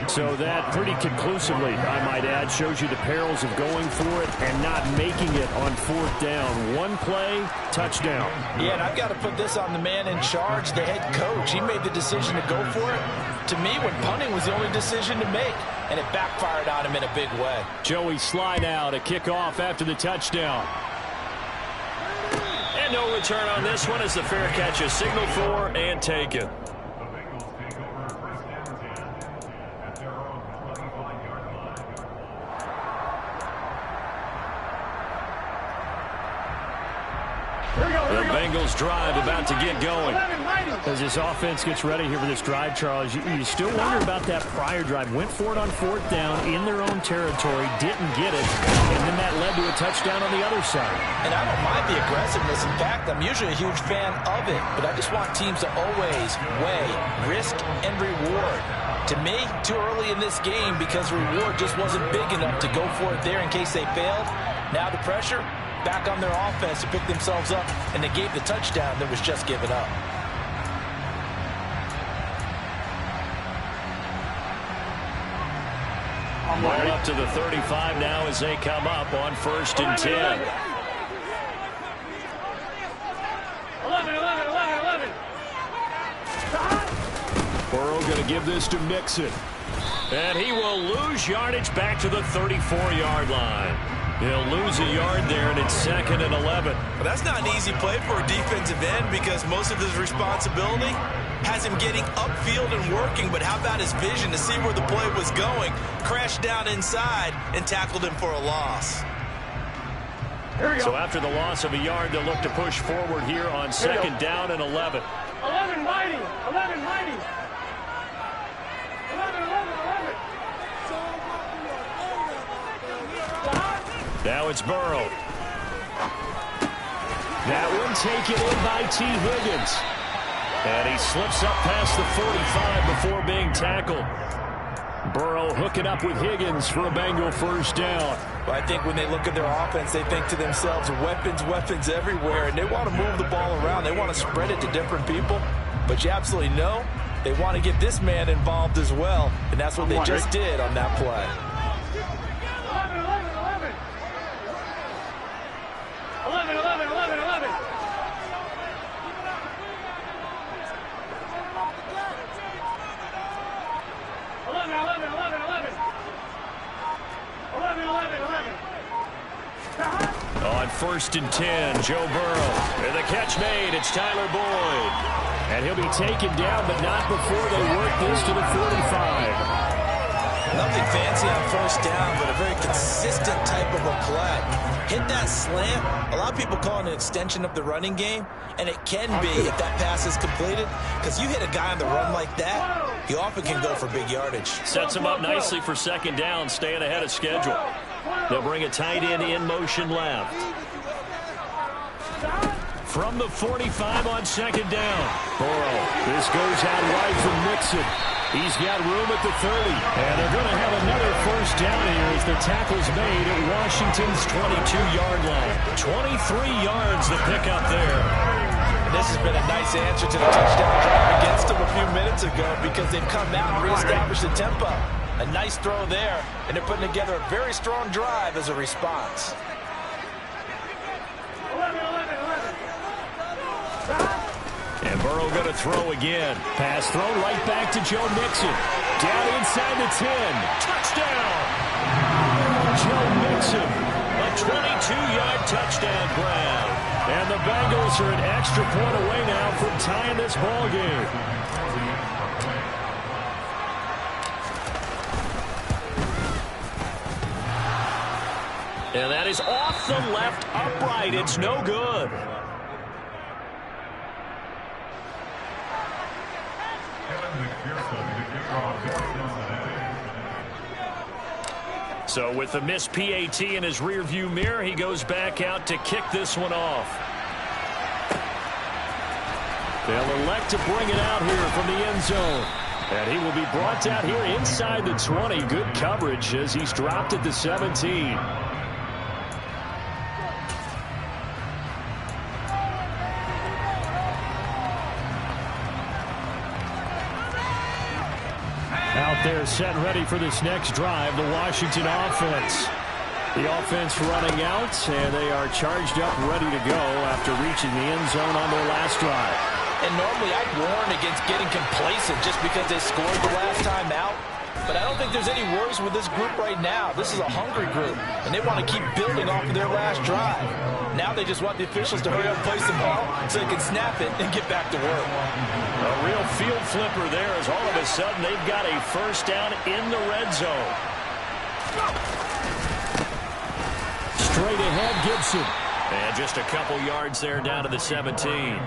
So that pretty conclusively, I might add, shows you the perils of going for it and not making it on fourth down. One play, touchdown. Yeah, and I've got to put this on the man in charge, the head coach. He made the decision to go for it. To me, when punting was the only decision to make, and it backfired on him in a big way. Joey slide out, a kickoff after the touchdown. And no return on this one as the fair catch is signaled for and taken. The Bengals drive about to get going. As this offense gets ready here for this drive, Charles, you still wonder about that prior drive. Went for it on fourth down in their own territory, didn't get it, and then that led to a touchdown on the other side. And I don't mind the aggressiveness. In fact, I'm usually a huge fan of it, but I just want teams to always weigh risk and reward. To me, too early in this game because reward just wasn't big enough to go for it there in case they failed. Now the pressure back on their offense to pick themselves up, and they gave the touchdown that was just given up. Ball up to the 35 now as they come up on 1st and 10. 11. Burrow going to give this to Mixon. And he will lose yardage back to the 34-yard line. He'll lose a yard there, and it's 2nd and 11. Well, that's not an easy play for a defensive end because most of his responsibility has him getting upfield and working, but how about his vision to see where the play was going, crashed down inside, and tackled him for a loss. So after the loss of a yard, they'll look to push forward here on 2nd down and 11. 11 mighty. Now it's Burrow. That one taken in by T. Higgins. And he slips up past the 45 before being tackled. Burrow hooking up with Higgins for a Bengal first down. Well, I think when they look at their offense, they think to themselves, weapons everywhere, and they want to move the ball around. They want to spread it to different people. But you absolutely know they want to get this man involved as well, and that's what they just did on that play. 11. On 1st and 10, Joe Burrow. And the catch made. It's Tyler Boyd. And he'll be taken down, but not before they work this to the 45. Nothing fancy on 1st down, but a very consistent type of a play. Hit that slant. A lot of people call it an extension of the running game, and it can be if that pass is completed, because you hit a guy on the run like that, he often can go for big yardage. Sets him up nicely for 2nd down, staying ahead of schedule. They'll bring a tight end in motion left. From the 45 on 2nd down. Burrow. This goes out wide from Mixon. He's got room at the 30. And they're going to have another first down here as the tackle's made at Washington's 22-yard line. 23 yards the pick up there. And this has been a nice answer to the touchdown drive against them a few minutes ago because they've come out and reestablished the tempo. A nice throw there, and they're putting together a very strong drive as a response. 11. And Burrow going to throw again. Pass thrown right back to Joe Mixon. Down inside the 10. Touchdown! Joe Mixon. A 22-yard touchdown grab. And the Bengals are an extra point away now from tying this ball game. And that is off the left upright. It's no good. So with the missed PAT in his rearview mirror, he goes back out to kick this one off. They'll elect to bring it out here from the end zone. And he will be brought out here inside the 20. Good coverage as he's dropped at the 17. Out They're set and ready for this next drive, the Washington offense. The offense running out, and they are charged up, ready to go after reaching the end zone on their last drive. And normally I'd warn against getting complacent just because they scored the last time out. But I don't think there's any worries with this group right now. This is a hungry group, and they want to keep building off of their last drive. Now they just want the officials to hurry up and place the ball so they can snap it and get back to work. A real field flipper there as all of a sudden they've got a first down in the red zone. Straight ahead, Gibson. And just a couple yards there down to the 17.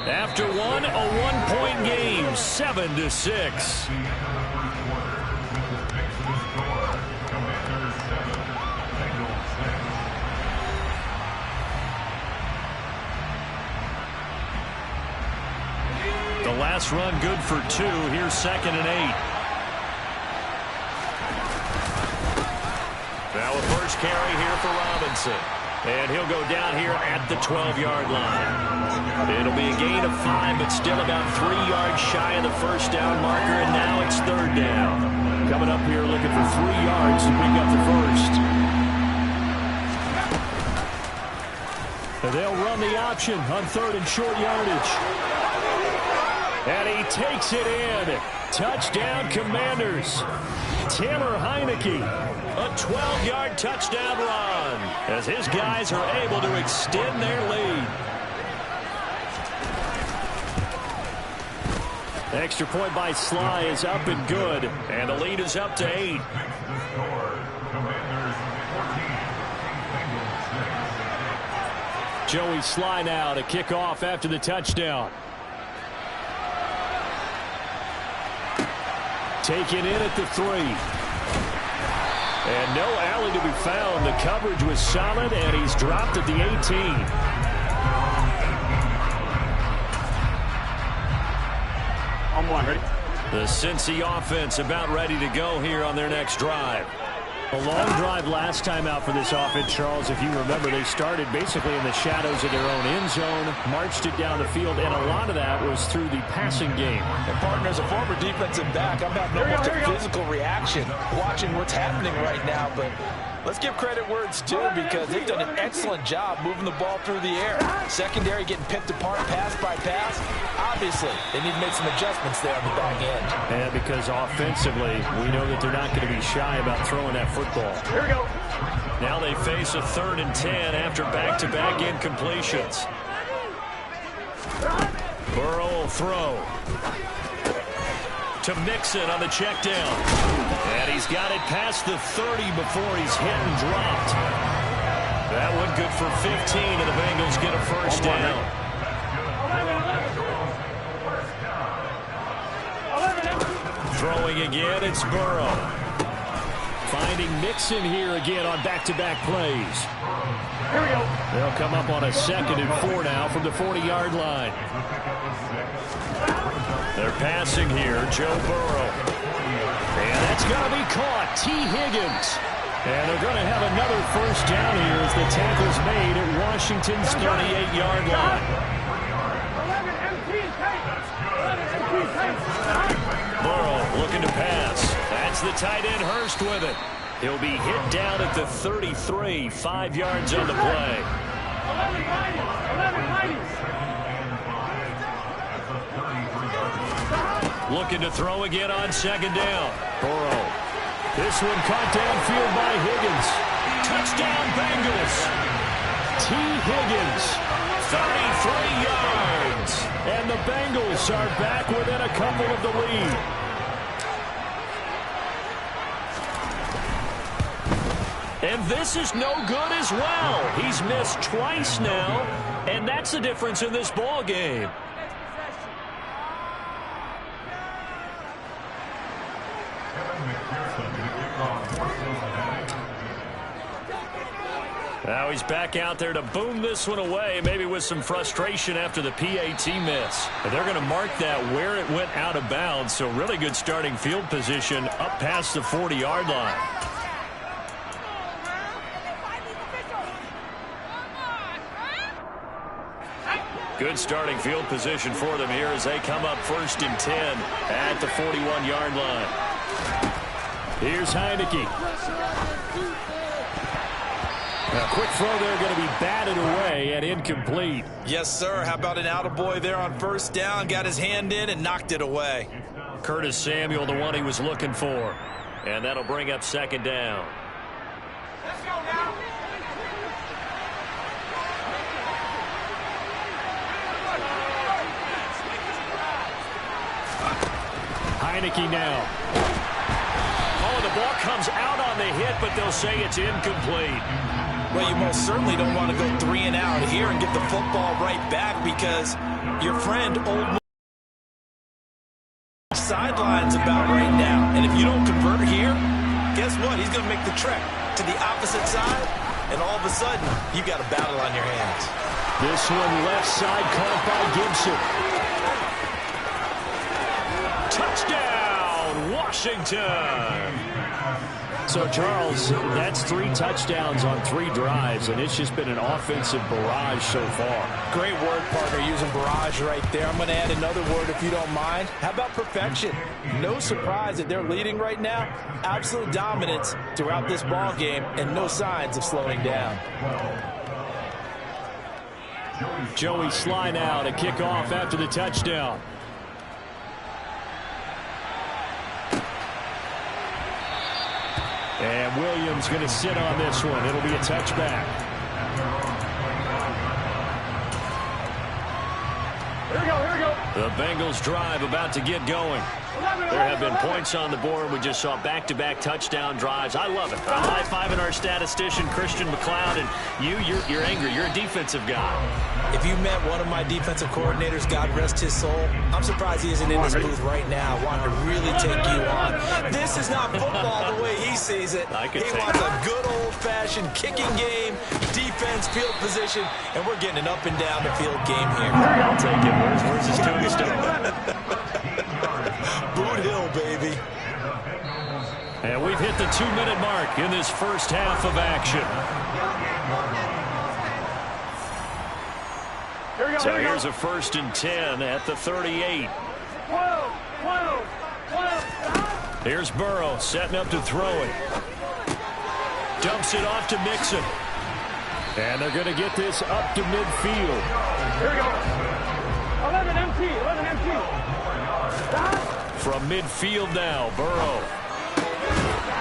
After one, a one-point game, 7-6. The last run good for 2. Here's 2nd and 8. Now a first carry here for Robinson. And he'll go down here at the 12-yard line. It'll be a gain of 5, but still about 3 yards shy of the first down marker, and now it's 3rd down. Coming up here looking for 3 yards to pick up the first. And they'll run the option on 3rd and short yardage. And he takes it in. Touchdown, Commanders. Taylor Heineke. A 12-yard touchdown run as his guys are able to extend their lead. Extra point by Sly is up and good, and the lead is up to 8. Joey Sly now to kick off after the touchdown. Taken in at the 3. And no alley to be found. The coverage was solid, and he's dropped at the 18. On one, ready? The Cincy offense about ready to go here on their next drive. A long drive last time out for this offense, Charles. If you remember, they started basically in the shadows of their own end zone, marched it down the field, and a lot of that was through the passing game. And partner, as a former defensive back, I'm having almost a physical reaction watching what's happening right now. But let's give credit where it's due because they've done an excellent job moving the ball through the air. Secondary getting picked apart pass by pass. Obviously, they need to make some adjustments there on the back end. And because offensively, we know that they're not going to be shy about throwing that football. Here we go. Now they face a 3rd and 10 after back-to-back incompletions. Burrow will throw to Mixon on the check down. And he's got it past the 30 before he's hit and dropped. That one good for 15, and the Bengals get a first down. Throwing again, it's Burrow. Finding Mixon here again on back-to-back plays. Here we go. They'll come up on a 2nd and 4 now from the 40-yard line. They're passing here, Joe Burrow. And that's going to be caught. T. Higgins. And they're going to have another first down here as the tackle's made at Washington's 38-yard line. Burrow looking to pass. That's the tight end Hurst with it. He'll be hit down at the 33, 5 yards on the play. Looking to throw again on 2nd down. Burrow. This one caught downfield by Higgins. Touchdown Bengals. T. Higgins. 33 yards. And the Bengals are back within a couple of the lead. And this is no good as well. He's missed twice now, and that's the difference in this ball game. Now he's back out there to boom this one away, maybe with some frustration after the PAT miss. But they're going to mark that where it went out of bounds, so really good starting field position up past the 40-yard line. Good starting field position for them here as they come up 1st and 10 at the 41-yard line. Here's Heineke. A quick throw there, going to be batted away and incomplete. Yes, sir. How about an attaboy there on 1st down? Got his hand in and knocked it away. Curtis Samuel, the one he was looking for. And that'll bring up 2nd down. Let's go now. Heineke now. Oh, the ball comes out on the hit, but they'll say it's incomplete. Well, you most certainly don't want to go 3 and out here and get the football right back because your friend, Old sidelines about right now. And if you don't convert here, guess what? He's going to make the trek to the opposite side, and all of a sudden, you've got a battle on your hands. This one left side caught by Gibson. Touchdown, Washington. So, Charles, that's 3 touchdowns on 3 drives, and it's just been an offensive barrage so far. Great word, partner, using barrage right there. I'm going to add another word if you don't mind. How about perfection? No surprise that they're leading right now. Absolute dominance throughout this ball game and no signs of slowing down. Joey Sly now to kick off after the touchdown. And Williams going to sit on this one. It'll be a touchback. Here we go, here we go. The Bengals drive about to get going. There have been points on the board. We just saw back-to-back touchdown drives. I love it. I'm high-fiving our statistician, Christian McLeod, and you're angry. You're a defensive guy. If you met one of my defensive coordinators, God rest his soul, I'm surprised he isn't in this booth right now wanting to really take you on. This is not football the way he sees it. He wants a good old-fashioned kicking game, defense, field position, and we're getting an up-and-down-the-field game here. I'll take it. Where's his tombstone? Boot Hill, baby. And we've hit the 2-minute mark in this first half of action. So here's a 1st and 10 at the 38. Here's Burrow setting up to throw it. Dumps it off to Mixon. And they're going to get this up to midfield. Here we go. 11 MT, 11 MT. From midfield now, Burrow.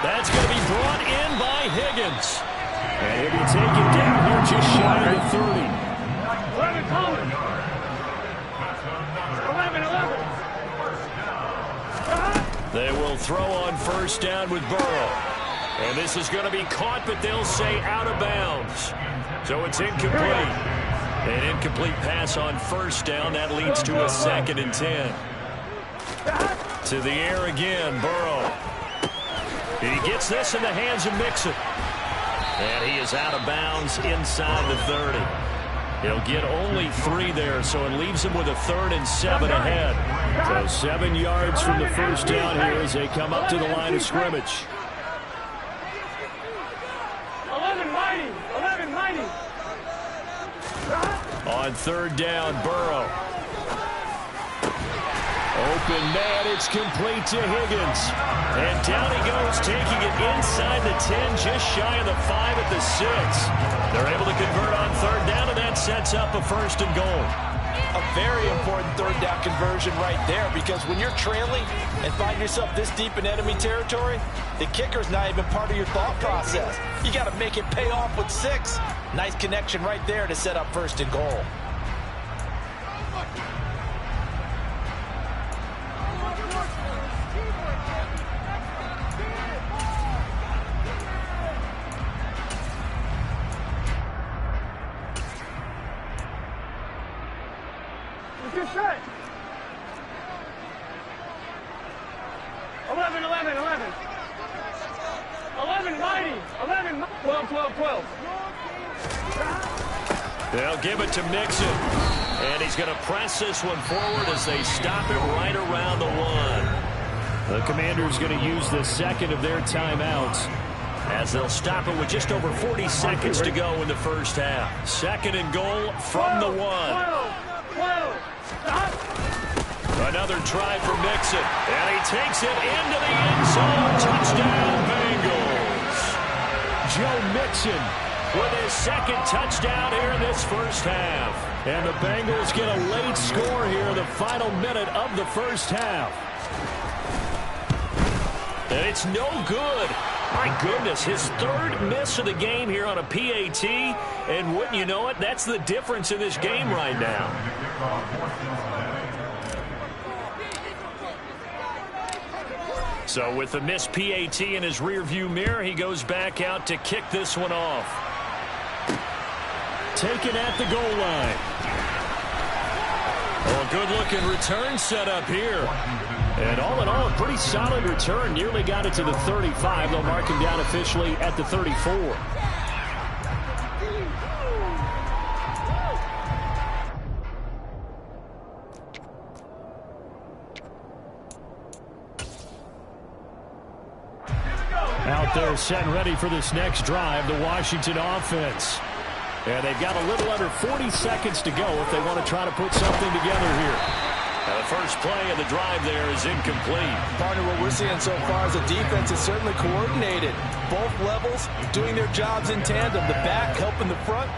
That's going to be brought in by Higgins. And he'll be taken down here just shy of the 30. 11 Collins. 11. They will throw on 1st down with Burrow. And this is going to be caught, but they'll say out of bounds. So it's incomplete. An incomplete pass on 1st down. That leads to a 2nd and 10. To the air again, Burrow. He gets this in the hands of Mixon. And he is out of bounds inside the 30. He'll get only 3 there, so it leaves him with a 3rd and 7 ahead. So 7 yards from the 1st down here as they come up to the line of scrimmage. 11 mighty, 11 mighty. On 3rd down, Burrow. Open man, it's complete to Higgins. And down he goes, taking it inside the 10, just shy of the 5 at the 6. They're able to convert on 3rd down, and that sets up a 1st and goal. A very important 3rd down conversion right there, because when you're trailing and find yourself this deep in enemy territory, the kicker's not even part of your thought process. You got to make it pay off with 6. Nice connection right there to set up 1st and goal. Good set. 11, 11, 11. 11 mighty. 11, 12, 12, 12. They'll give it to Mixon. And he's going to press this one forward as they stop it right around the 1. The Commanders going to use the 2nd of their timeouts as they'll stop it with just over 40 seconds to go in the first half. 2nd and goal from the 1. try for Mixon. And he takes it into the end zone. Touchdown, Bengals. Joe Mixon with his second touchdown here in this first half. And the Bengals get a late score here in the final minute of the first half. And it's no good. My goodness, his third miss of the game here on a PAT. And wouldn't you know it, that's the difference in this game right now. So with the missed PAT in his rearview mirror, he goes back out to kick this one off. Taken at the goal line. Oh, a good-looking return set up here. And all in all, a pretty solid return. Nearly got it to the 35. They'll mark him down officially at the 34. Out there set and ready for this next drive, the Washington offense. And they've got a little under 40 seconds to go if they want to try to put something together here. The first play of the drive there is incomplete. Partner, what we're seeing so far is the defense is certainly coordinated. Both levels doing their jobs in tandem. The back helping the front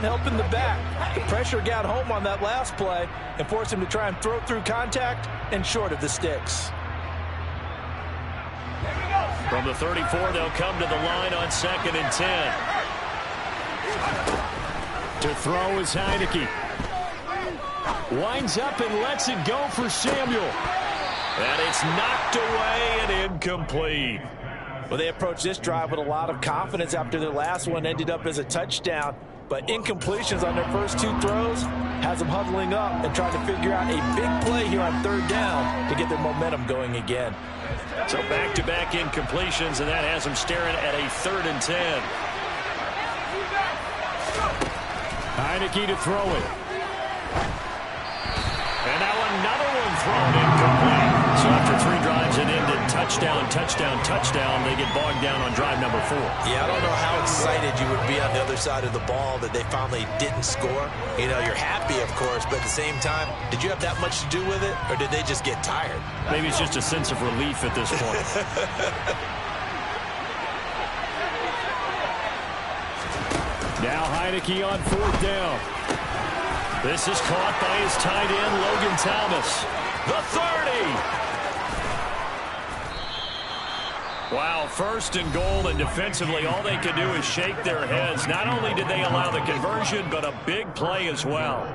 helping the back. The pressure got home on that last play and forced him to try and throw through contact and short of the sticks. From the 34, they'll come to the line on 2nd and 10. To throw is Heineke. Winds up and lets it go for Samuel. And it's knocked away and incomplete. Well, they approached this drive with a lot of confidence after their last one ended up as a touchdown. But incompletions on their first two throws has them huddling up and trying to figure out a big play here on 3rd down to get their momentum going again. So back-to-back incompletions, and that has them staring at a 3rd and 10. Heineke to throw it. And now another one thrown incomplete. So after 3 drives and ended touchdown, touchdown, touchdown, they get bogged down on drive number 4. Yeah, I don't know how excited you would be on the other side of the ball that they finally didn't score. You know, you're happy, of course, but at the same time, did you have that much to do with it, or did they just get tired? Maybe it's just a sense of relief at this point. Now Heineke on 4th down. This is caught by his tight end, Logan Thomas. The 30. Wow, 1st and goal, and defensively, all they could do is shake their heads. Not only did they allow the conversion, but a big play as well.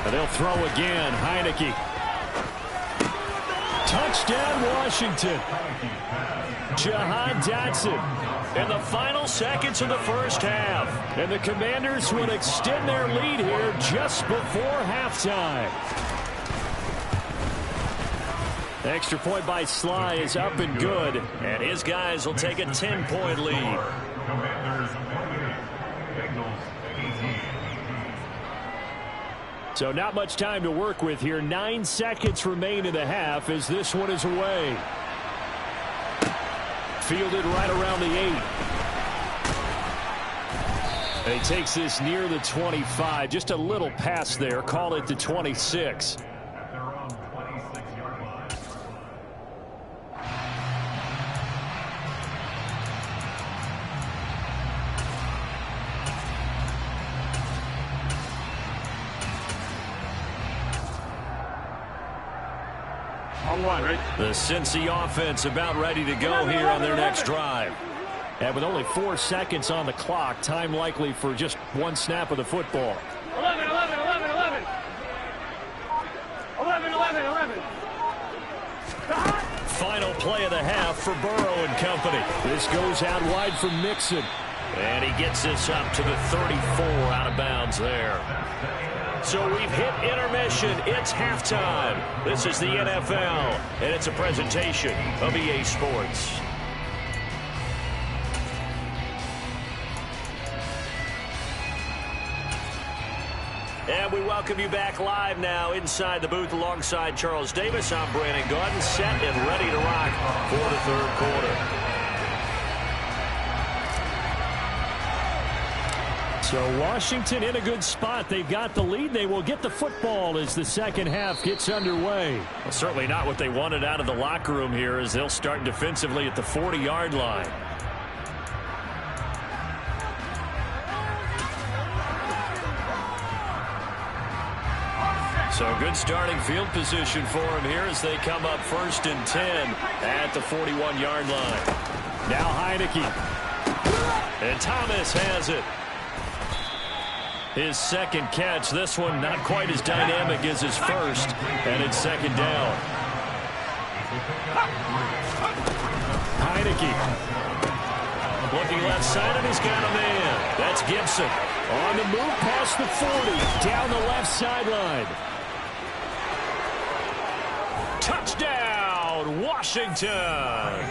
And they'll throw again. Heineke. Touchdown, Washington. Jahan Dotson. In the final seconds of the first half. And the Commanders will extend their lead here just before halftime. Extra point by Sly is up and good. And his guys will take a 10-point lead. So not much time to work with here. 9 seconds remain in the half as this one is away. Fielded right around the 8. And he takes this near the 25. Just a little pass there. Call it the 26. The Cincy offense about ready to go here on their next drive. And with only 4 seconds on the clock, time likely for just 1 snap of the football. 11. Final play of the half for Burrow and company. This goes out wide for Mixon. And he gets this up to the 34, out of bounds there. So we've hit intermission. It's halftime. This is the NFL, and it's a presentation of EA Sports. And we welcome you back live now inside the booth alongside Charles Davis. I'm Brandon Gaudin, set and ready to rock for the 3rd quarter. So Washington in a good spot. They've got the lead. They will get the football as the second half gets underway. Well, certainly not what they wanted out of the locker room here, as they'll start defensively at the 40-yard line. So good starting field position for him here as they come up 1st and 10 at the 41-yard line. Now Heineke. And Thomas has it. His second catch. This one not quite as dynamic as his first. And it's 2nd down. Heineke. Looking left side, and he's got a man. That's Gibson. On the move past the 40. Down the left sideline. Touchdown, Washington.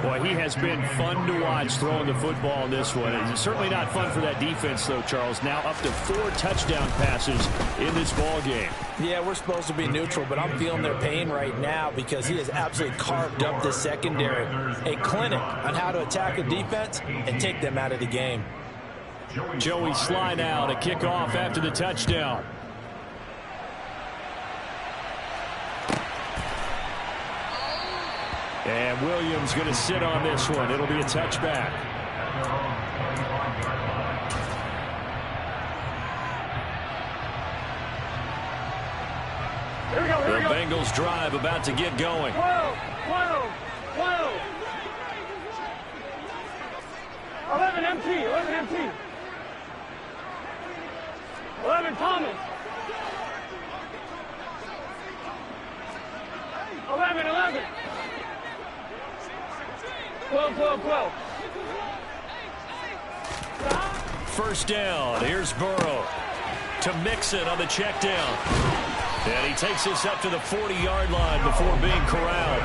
Boy, he has been fun to watch throwing the football in this one. It's certainly not fun for that defense, though, Charles. Now up to 4 touchdown passes in this ball game. Yeah, we're supposed to be neutral, but I'm feeling their pain right now because he has absolutely carved up the secondary. A clinic on how to attack a defense and take them out of the game. Joey Sly now to kick off after the touchdown. And Williams going to sit on this one. It'll be a touchback. The Bengals drive about to get going. 11 MT, 11 MT. 11 Thomas. 11. 12. 1st down. Here's Burrow to Mixon on the check down. And he takes this up to the 40-yard line before being corralled.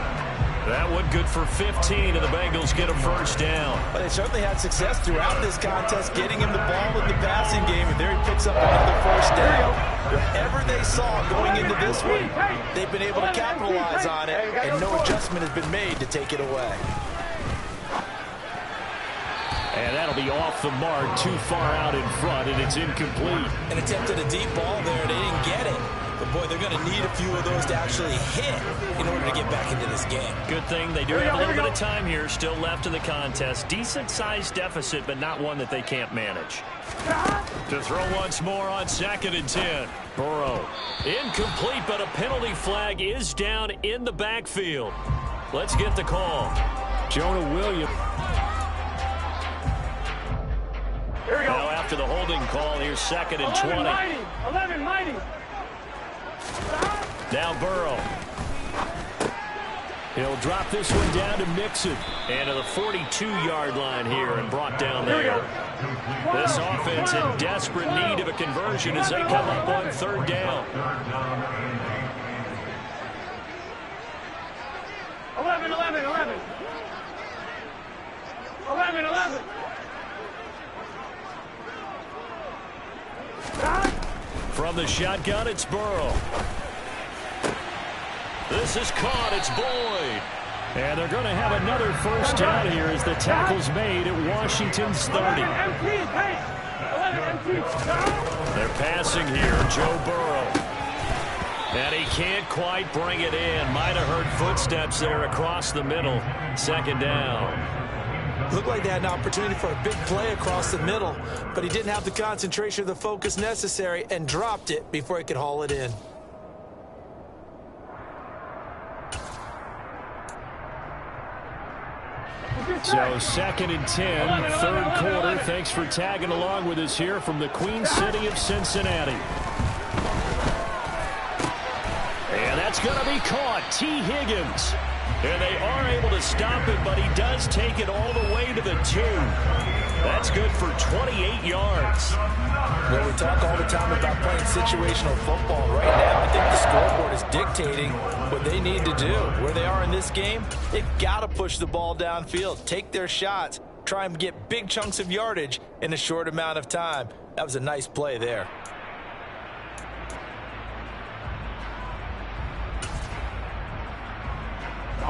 That one good for 15, and the Bengals get a 1st down. But they certainly had success throughout this contest, getting him the ball in the passing game, and there he picks up another 1st down. Whatever they saw going into this one, they've been able to capitalize on it, and no adjustment has been made to take it away. And that'll be off the mark, too far out in front, and it's incomplete. An attempt at a deep ball there. They didn't get it. But, boy, they're going to need a few of those to actually hit in order to get back into this game. Good thing they do have a little bit of time here still left in the contest. Decent-sized deficit, but not one that they can't manage. To throw once more on 2nd and 10. Burrow. Incomplete, but a penalty flag is down in the backfield. Let's get the call. Jonah Williams. Now after the holding call, here's 2nd and 20. 11 mighty. Now Burrow. He'll drop this one down to Mixon. And to the 42-yard line here and brought down there. This offense in desperate need of a conversion as they come up on 3rd down. 11. 11. From the shotgun, it's Burrow. This is caught. It's Boyd. And they're going to have another 1st down here as the tackle's made at Washington's 30. They're passing here, Joe Burrow. And he can't quite bring it in. Might have heard footsteps there across the middle. 2nd down. Looked like they had an opportunity for a big play across the middle, but he didn't have the concentration or the focus necessary and dropped it before he could haul it in. So 2nd and 10, 3rd quarter. Thanks for tagging along with us here from the Queen City of Cincinnati. And that's going to be caught. T. Higgins. And they are able to stop it, but he does take it all the way to the 2. That's good for 28 yards. Well, we talk all the time about playing situational football. Right now, I think the scoreboard is dictating what they need to do. Where they are in this game, they've got to push the ball downfield, take their shots, try and get big chunks of yardage in a short amount of time. That was a nice play there.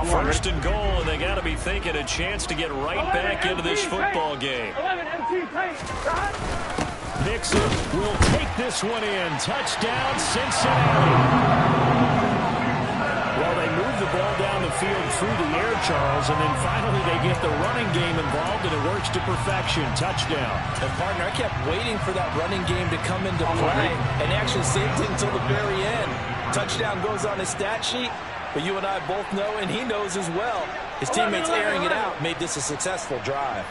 First and goal, and they got to be thinking a chance to get right back into this football game. Mixon will take this one in. Touchdown, Cincinnati. Well, they move the ball down the field through the air, Charles, and then finally they get the running game involved, and it works to perfection. Touchdown. And, partner, I kept waiting for that running game to come into play and actually saved it until the very end. Touchdown goes on his stat sheet, but you and I both know, and he knows as well, his teammates airing it out made this a successful drive.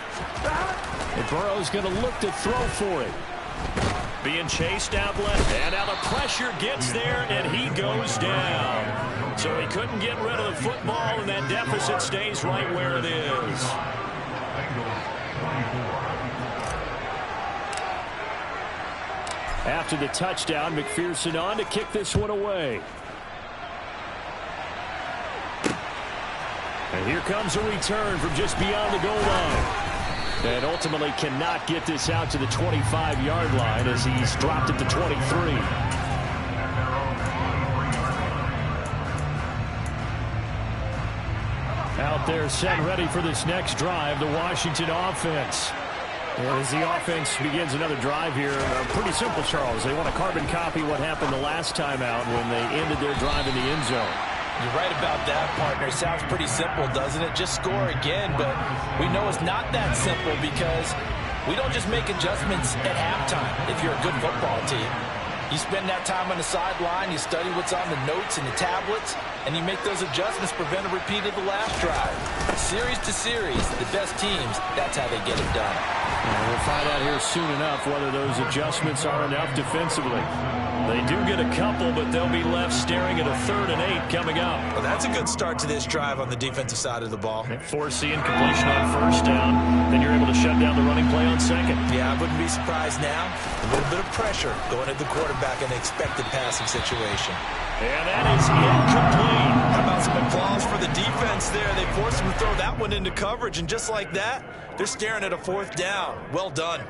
And Burrow's going to look to throw for it. Being chased out left, and now the pressure gets there, and he goes down. So he couldn't get rid of the football, and that deficit stays right where it is. After the touchdown, McPherson on to kick this one away. And here comes a return from just beyond the goal line. And ultimately cannot get this out to the 25-yard line as he's dropped it to 23. Out there set ready for this next drive, the Washington offense. As the offense begins another drive here, pretty simple, Charles. They want to carbon copy what happened the last time out when they ended their drive in the end zone. You're right about that, partner. Sounds pretty simple, doesn't it? Just score again, but we know it's not that simple because we don't just make adjustments at halftime if you're a good football team. You spend that time on the sideline, you study what's on the notes and the tablets, and you make those adjustments, prevent a repeat of the last drive. Series to series, the best teams, that's how they get it done. And we'll find out here soon enough whether those adjustments are enough defensively. They do get a couple, but they'll be left staring at a 3rd and 8 coming up. Well, that's a good start to this drive on the defensive side of the ball. Force the incompletion on first down. Then you're able to shut down the running play on second. Yeah, I wouldn't be surprised now. A little bit of pressure going at the quarterback in an expected passing situation. And that is incomplete. How about some applause for the defense there? They forced him to throw that one into coverage, and just like that, they're staring at a 4th down. Well done.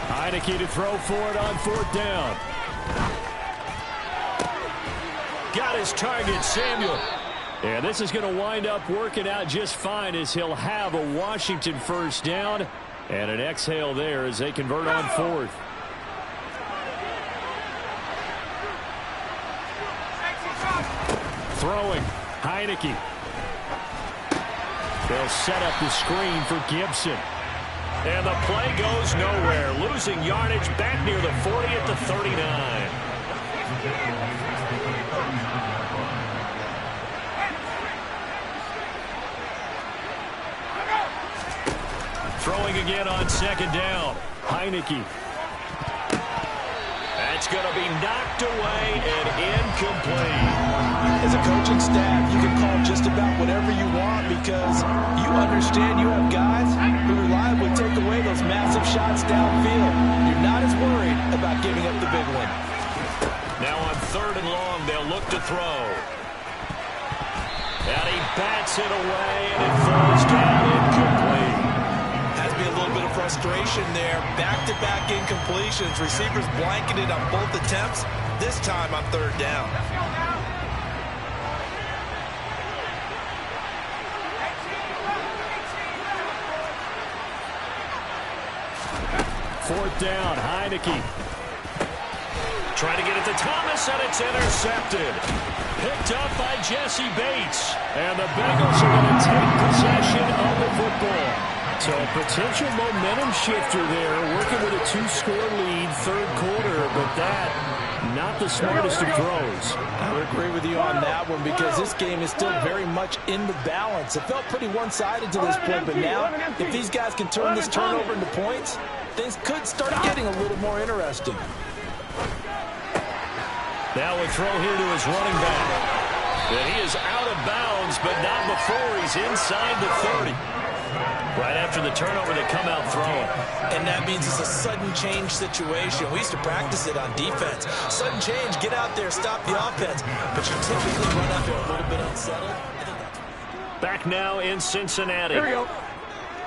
Heineke to throw for it on 4th down. Got his target, Samuel. And this is going to wind up working out just fine as he'll have a Washington 1st down. And an exhale there as they convert on 4th. Throwing, Heineke. They'll set up the screen for Gibson. And the play goes nowhere. Losing yardage back near the 40 at the 39. Throwing again on 2nd down. Heineke. That's going to be knocked away and incomplete. As a coaching staff, you can call just about whatever you want because you understand you have guys who reliably take away those massive shots downfield. You're not as worried about giving up the big one. Now on 3rd and long, they'll look to throw. And he bats it away, and it falls down incomplete. Has to be a little bit of frustration there. Back-to-back incompletions. Receivers blanketed on both attempts, this time on 3rd down. Fourth down, Heineke. Trying to get it to Thomas, and it's intercepted. Picked up by Jesse Bates. And the Bengals are going to take possession of the football. So a potential momentum shifter there, working with a 2-score lead, 3rd quarter, but that, not the smartest of throws. I would agree with you on that one because this game is still very much in the balance. It felt pretty one-sided to this point, but now, if these guys can turn this turnover into points, things could start getting a little more interesting. Now a throw here to his running back. And he is out of bounds, but not before he's inside the 30. Right after the turnover, they come out throwing. And that means it's a sudden change situation. We used to practice it on defense. Sudden change, get out there, stop the offense. But you typically run out there a little bit unsettled. Back now in Cincinnati. Here we go.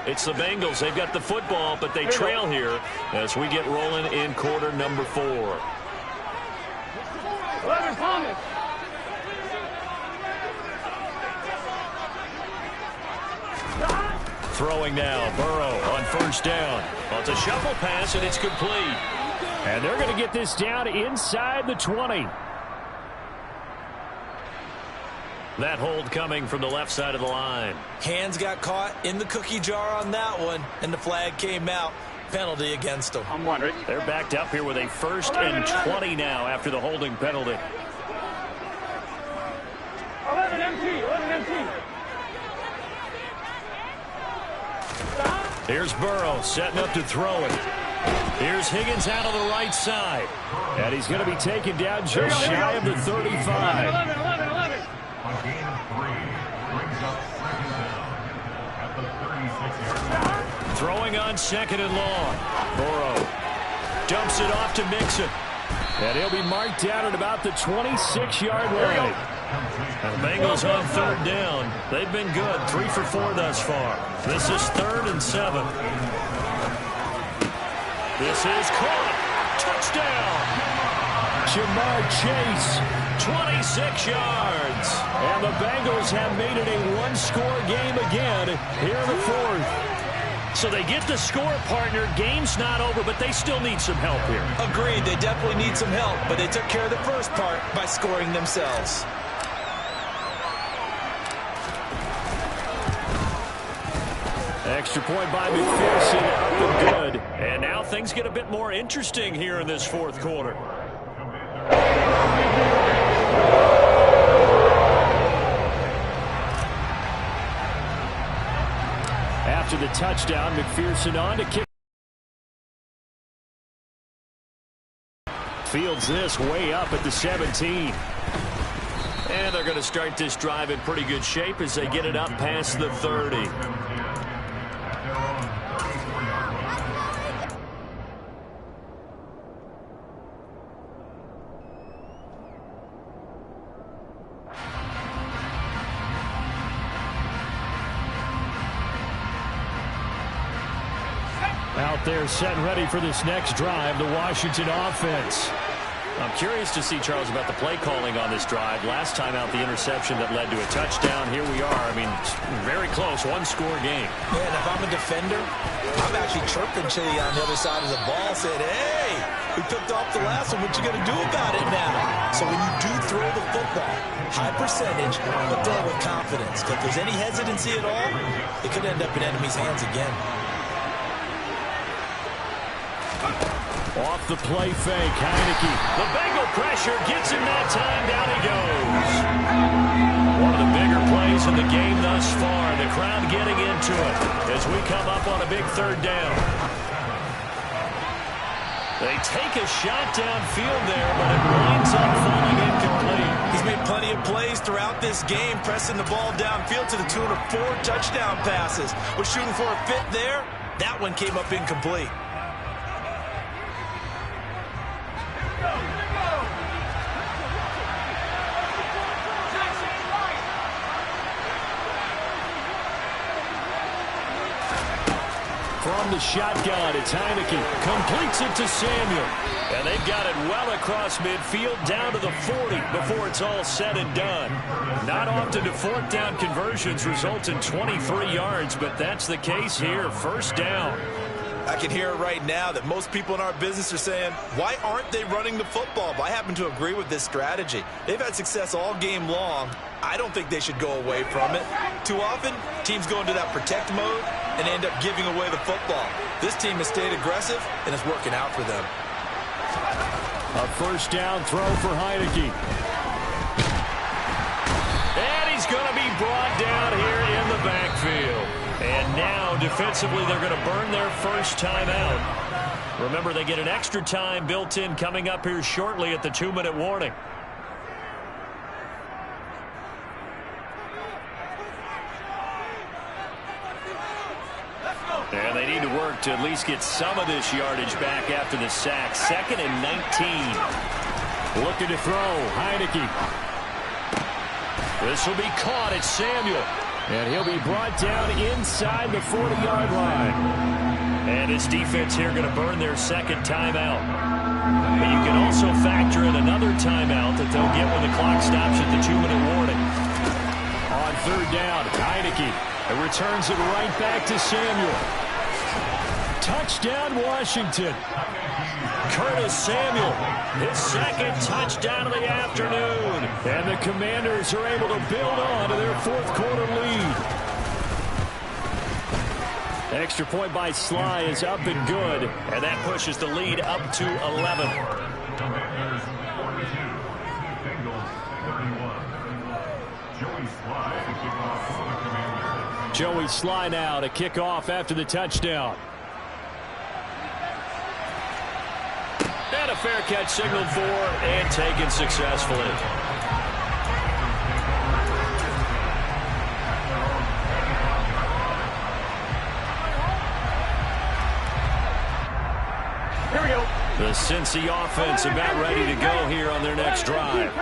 It's the Bengals. They've got the football, but they trail here as we get rolling in quarter number 4. 11, Thomas. Throwing now, Burrow on first down. Well, it's a shuffle pass, and it's complete. And they're going to get this down inside the 20. That hold coming from the left side of the line. Hands got caught in the cookie jar on that one, and the flag came out. Penalty against them. I'm wondering. They're backed up here with a 1st and 20 now after the holding penalty. 11 MT. 11 MT. Here's Burrow setting up to throw it. Here's Higgins out on the right side. And he's going to be taken down just shy of the 35. 11, 11, 11. On gain of 3, brings up 2nd down at the 36-yard line. Throwing on 2nd and long. Burrow dumps it off to Mixon. And he'll be marked down at about the 26-yard line. The Bengals on 3rd down. They've been good, 3 for 4 thus far. This is 3rd and 7. This is caught. Touchdown. Jamar Chase. 26 yards. And the Bengals have made it a one-score game again here in the 4th. So they get the score, partner. Game's not over, but they still need some help here. Agreed, they definitely need some help, but they took care of the first part by scoring themselves. Extra point by McPherson, up and good. And now things get a bit more interesting here in this 4th quarter. After the touchdown, McPherson on to kick. Fields this way up at the 17. And they're going to start this drive in pretty good shape as they get it up past the 30. Out there set and ready for this next drive, the Washington offense. I'm curious to see, Charles, about the play calling on this drive. Last time out, the interception that led to a touchdown. Here we are. I mean, very close, one-score game. Yeah, and if I'm a defender, I'm actually chirping Chili on the other side of the ball, saying, hey, we picked off the last one. What you going to do about it now? So when you do throw the football, high percentage, but throw it with confidence. Because if there's any hesitancy at all, it could end up in enemy's hands again. Off the play fake, Heineke. The Bengal pressure gets him that time. Down he goes. One of the bigger plays in the game thus far. The crowd getting into it as we come up on a big 3rd down. They take a shot downfield there, but it winds up falling incomplete. He's made plenty of plays throughout this game, pressing the ball downfield to the tune of 4 touchdown passes. Was shooting for a fit there. That one came up incomplete. From the shotgun, it's Heineke. Completes it to Samuel. And they've got it well across midfield down to the 40 before it's all said and done. Not often do 4th down conversions result in 23 yards, but that's the case here. 1st down. I can hear it right now that most people in our business are saying, why aren't they running the football? But I happen to agree with this strategy. They've had success all game long. I don't think they should go away from it. Too often, teams go into that protect mode and end up giving away the football. This team has stayed aggressive, and it's working out for them. A 1st down throw for Heineke. And he's going to be brought down here in the backfield. And now, defensively, they're going to burn their first time out. Remember, they get an extra time built in coming up here shortly at the 2-minute warning. And they need to work to at least get some of this yardage back after the sack. 2nd and 19. Looking to throw, Heineke. This will be caught. It's Samuel. And he'll be brought down inside the 40-yard line. And this defense here going to burn their second timeout. But you can also factor in another timeout that they'll get when the clock stops at the 2-minute warning. On third down, Heineke. It returns it right back to Samuel. Touchdown, Washington. Curtis Samuel, his second touchdown of the afternoon. And the Commanders are able to build on to their fourth quarter lead. Extra point by Sly is up and good. And that pushes the lead up to 11. Commanders 42, Bengals 31. Joey Sly to kick off for the Commanders. Joey Sly now to kick off after the touchdown. And a fair catch signaled for and taken successfully. Here we go. The Cincy offense about ready to go here on their next drive.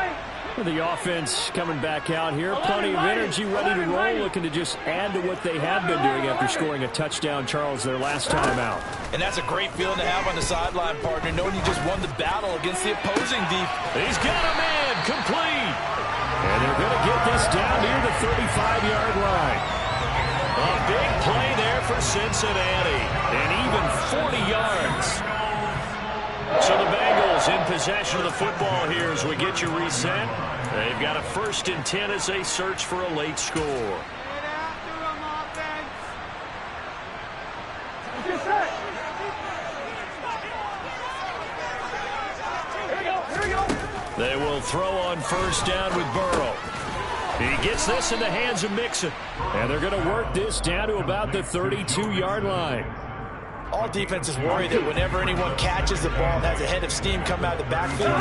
The offense coming back out here. Plenty of energy, ready to roll, looking to just add to what they have been doing after scoring a touchdown, Charles, their last time out. And that's a great feeling to have on the sideline, partner, knowing you just won the battle against the opposing defense. He's got a man, complete. And they're going to get this down near the 35-yard line. A big play there for Cincinnati. And even 40 yards. So the Bengals in possession of the football here as we get you reset. They've got a 1st and 10 as they search for a late score. They will throw on 1st down with Burrow. He gets this in the hands of Mixon. And they're going to work this down to about the 32-yard line. All defenses worry that whenever anyone catches the ball and has a head of steam come out of the backfield,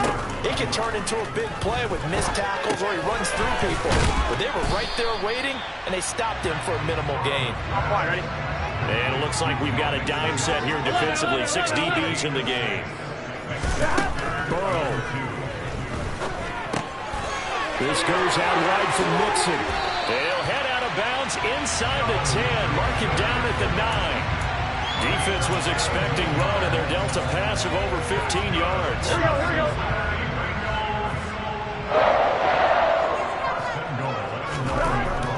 it can turn into a big play with missed tackles or he runs through people. But they were right there waiting, and they stopped him for a minimal gain. Ready? And it looks like we've got a dime set here defensively. 6 DBs in the game. Burrow. This goes out wide from Mixon. They'll head out of bounds inside the 10. Mark him down at the 9. Defense was expecting run, and their delta pass of over 15 yards. Here we go.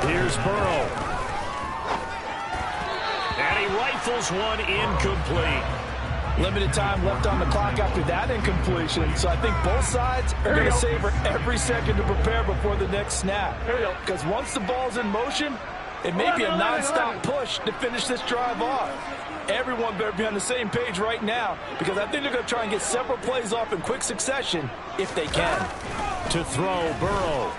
Here's Burrow. And he rifles one incomplete. Limited time left on the clock after that incompletion, so I think both sides are going to savor every second to prepare before the next snap. Because once the ball's in motion, it may be a non-stop push to finish this drive off. Everyone better be on the same page right now, because I think they're going to try and get several plays off in quick succession if they can. To throw, Burrow.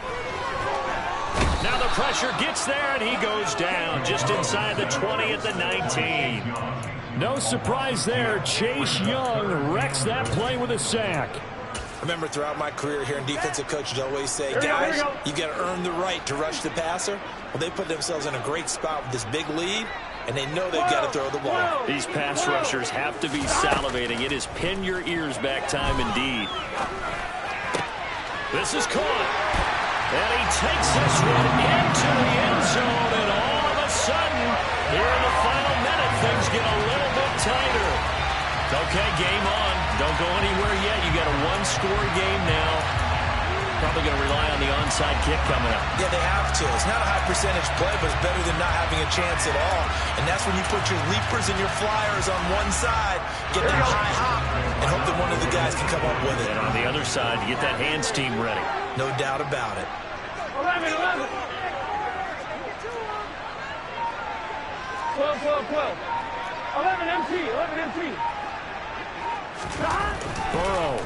Now the pressure gets there, and he goes down just inside the 20 at the 19. No surprise there. Chase Young wrecks that play with a sack. I remember throughout my career here in defensive coaches always say, guys, you got to earn the right to rush the passer. Well, they put themselves in a great spot with this big lead, and they know they've got to throw the ball. These pass rushers have to be salivating. It is pin your ears back time indeed. This is caught. And he takes this one into the end zone, and all of a sudden, here in the final minute, things get a little bit tighter. Okay, game on. Don't go anywhere yet. You got a one-score game now. Probably going to rely on the onside kick coming up. Yeah, they have to. It's not a high percentage play, but it's better than not having a chance at all. And that's when you put your leapers and your flyers on one side, get that high hop, and hope that one of the guys can come up with it. And on the other side, you get that hands team ready. No doubt about it. 11. 12. 11 MT. Burrow.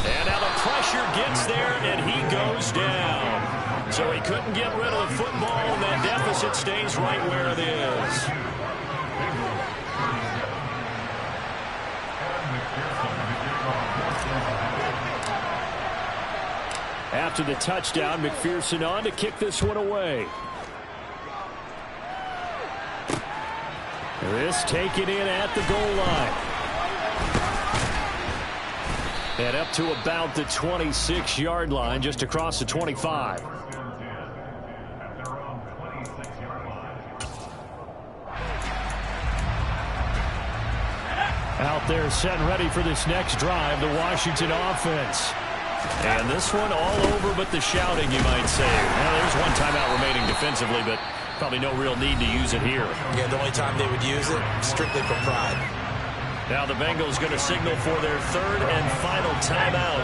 And now the pressure gets there, and he goes down. So he couldn't get rid of the football, and that deficit stays right where it is. After the touchdown, McPherson on to kick this one away. This taken in at the goal line. And up to about the 26-yard line, just across the 25. Out there set and ready for this next drive, the Washington offense. And this one all over but the shouting, you might say. Well, there's one timeout remaining defensively, but probably no real need to use it here. Yeah, the only time they would use it, strictly for pride. Now the Bengals going to signal for their third and final timeout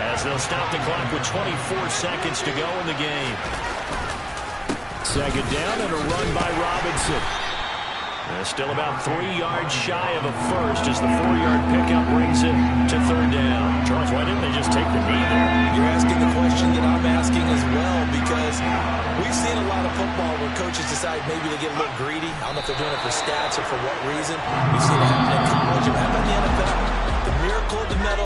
as they'll stop the clock with 24 seconds to go in the game. Second down and a run by Robinson. Still about 3 yards shy of a first as the 4-yard pickup brings it to third down. Charles, why didn't they just take the knee there? You're asking the question that I'm asking as well, because we've seen a lot of football where coaches decide maybe to get a little greedy. I don't know if they're doing it for stats or for what reason. We've seen it happen in college and happen in the NFL. The miracle of the medal.